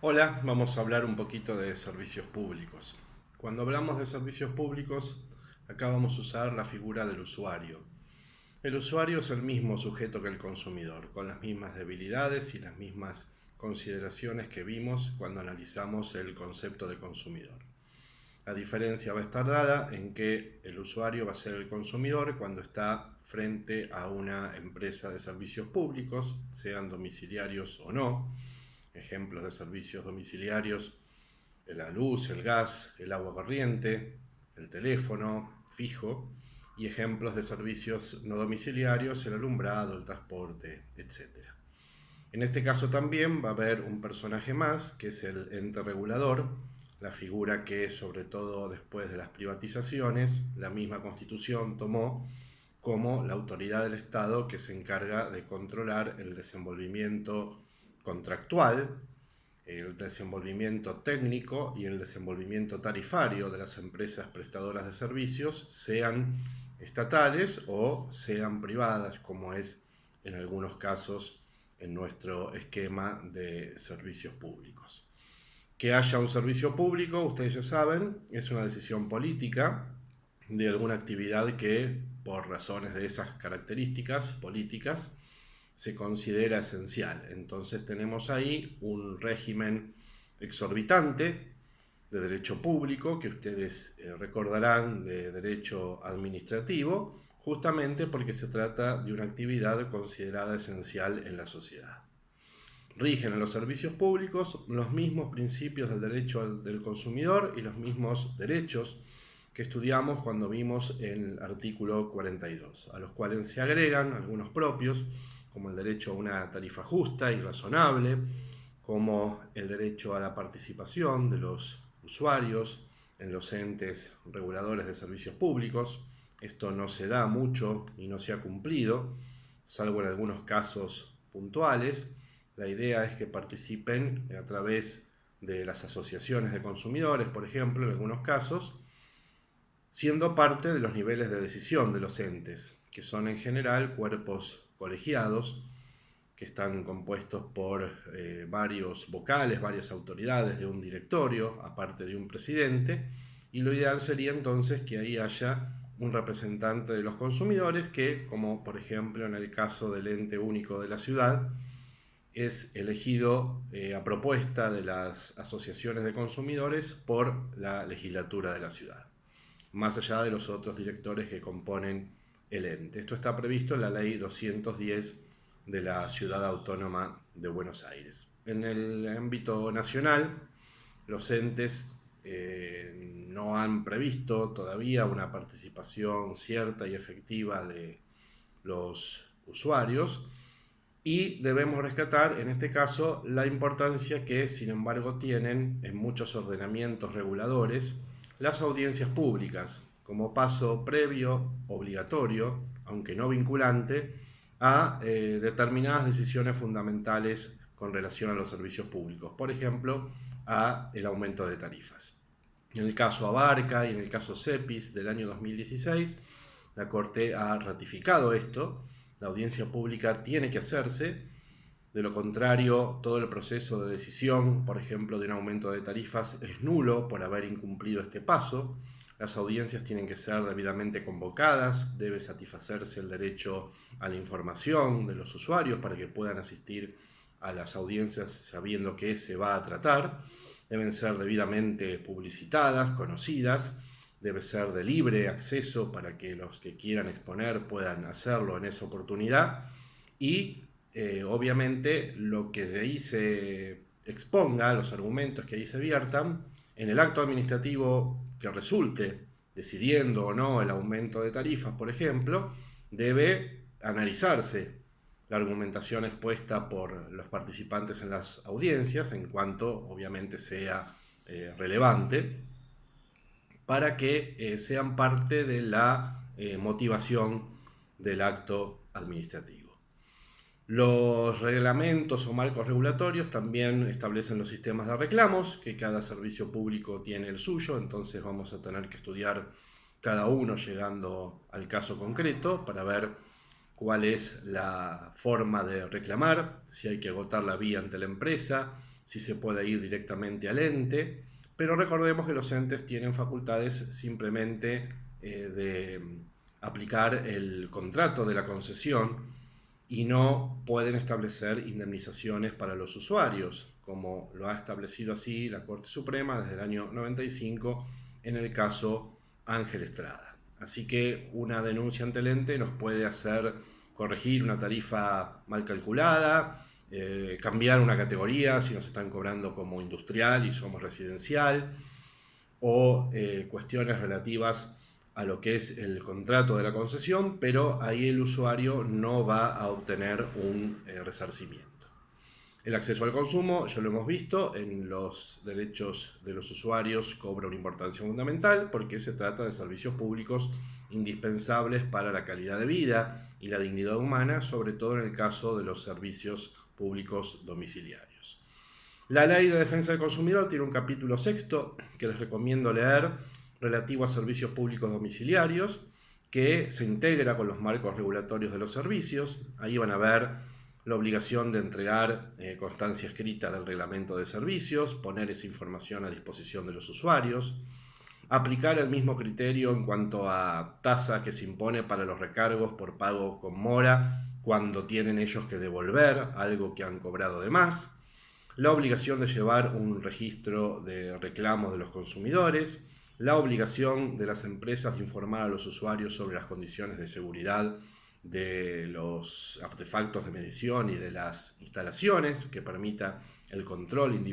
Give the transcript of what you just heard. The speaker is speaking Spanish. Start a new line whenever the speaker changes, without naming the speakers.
Hola, vamos a hablar un poquito de servicios públicos. Cuando hablamos de servicios públicos, acá vamos a usar la figura del usuario. El usuario es el mismo sujeto que el consumidor, con las mismas debilidades y las mismas consideraciones que vimos cuando analizamos el concepto de consumidor. La diferencia va a estar dada en que el usuario va a ser el consumidor cuando está frente a una empresa de servicios públicos, sean domiciliarios o no. Ejemplos de servicios domiciliarios: la luz, el gas, el agua corriente, el teléfono fijo, y ejemplos de servicios no domiciliarios: el alumbrado, el transporte, etc. En este caso también va a haber un personaje más, que es el ente regulador, la figura que, sobre todo después de las privatizaciones, la misma Constitución tomó como la autoridad del Estado que se encarga de controlar el desenvolvimiento contractual, el desenvolvimiento técnico y el desenvolvimiento tarifario de las empresas prestadoras de servicios, sean estatales o sean privadas, como es en algunos casos en nuestro esquema de servicios públicos. Que haya un servicio público, ustedes ya saben, es una decisión política de alguna actividad que, por razones de esas características políticas, se considera esencial. Entonces tenemos ahí un régimen exorbitante de derecho público, que ustedes recordarán de derecho administrativo, justamente porque se trata de una actividad considerada esencial en la sociedad. Rigen en los servicios públicos los mismos principios del derecho del consumidor y los mismos derechos que estudiamos cuando vimos el artículo 42, a los cuales se agregan algunos propios, como el derecho a una tarifa justa y razonable, como el derecho a la participación de los usuarios en los entes reguladores de servicios públicos. Esto no se da mucho y no se ha cumplido, salvo en algunos casos puntuales. La idea es que participen a través de las asociaciones de consumidores, por ejemplo, en algunos casos, siendo parte de los niveles de decisión de los entes, que son en general cuerpos colegiados, que están compuestos por varios vocales, varias autoridades de un directorio, aparte de un presidente, y lo ideal sería entonces que ahí haya un representante de los consumidores que, como por ejemplo en el caso del ente único de la ciudad, es elegido a propuesta de las asociaciones de consumidores por la legislatura de la ciudad, más allá de los otros directores que componen el ente. Esto está previsto en la Ley 210 de la Ciudad Autónoma de Buenos Aires. En el ámbito nacional, los entes no han previsto todavía una participación cierta y efectiva de los usuarios, y debemos rescatar en este caso la importancia que, sin embargo, tienen en muchos ordenamientos reguladores las audiencias públicas como paso previo, obligatorio, aunque no vinculante, a determinadas decisiones fundamentales con relación a los servicios públicos, por ejemplo, a el aumento de tarifas. En el caso Abarca y en el caso CEPIS del año 2016, la Corte ha ratificado esto. La audiencia pública tiene que hacerse, de lo contrario, todo el proceso de decisión, por ejemplo, de un aumento de tarifas, es nulo por haber incumplido este paso. Las audiencias tienen que ser debidamente convocadas, debe satisfacerse el derecho a la información de los usuarios para que puedan asistir a las audiencias sabiendo qué se va a tratar. Deben ser debidamente publicitadas, conocidas, debe ser de libre acceso para que los que quieran exponer puedan hacerlo en esa oportunidad, y obviamente lo que de ahí se exponga, los argumentos que ahí se viertan, en el acto administrativo que resulte, decidiendo o no el aumento de tarifas, por ejemplo, debe analizarse la argumentación expuesta por los participantes en las audiencias, en cuanto obviamente sea relevante, para que sean parte de la motivación del acto administrativo. Los reglamentos o marcos regulatorios también establecen los sistemas de reclamos, que cada servicio público tiene el suyo, entonces vamos a tener que estudiar cada uno llegando al caso concreto para ver cuál es la forma de reclamar, si hay que agotar la vía ante la empresa, si se puede ir directamente al ente, pero recordemos que los entes tienen facultades simplemente de aplicar el contrato de la concesión y no pueden establecer indemnizaciones para los usuarios, como lo ha establecido así la Corte Suprema desde el año 95 en el caso Ángel Estrada. Así que una denuncia ante el ente nos puede hacer corregir una tarifa mal calculada, cambiar una categoría si nos están cobrando como industrial y somos residencial, o cuestiones relativas a lo que es el contrato de la concesión, pero ahí el usuario no va a obtener un resarcimiento. El acceso al consumo, ya lo hemos visto, en los derechos de los usuarios cobra una importancia fundamental porque se trata de servicios públicos indispensables para la calidad de vida y la dignidad humana, sobre todo en el caso de los servicios públicos domiciliarios. La Ley de Defensa del Consumidor tiene un capítulo sexto que les recomiendo leer relativo a servicios públicos domiciliarios, que se integra con los marcos regulatorios de los servicios. Ahí van a ver la obligación de entregar constancia escrita del reglamento de servicios, poner esa información a disposición de los usuarios, aplicar el mismo criterio en cuanto a tasa que se impone para los recargos por pago con mora cuando tienen ellos que devolver algo que han cobrado de más, la obligación de llevar un registro de reclamos de los consumidores, la obligación de las empresas de informar a los usuarios sobre las condiciones de seguridad de los artefactos de medición y de las instalaciones que permita el control individual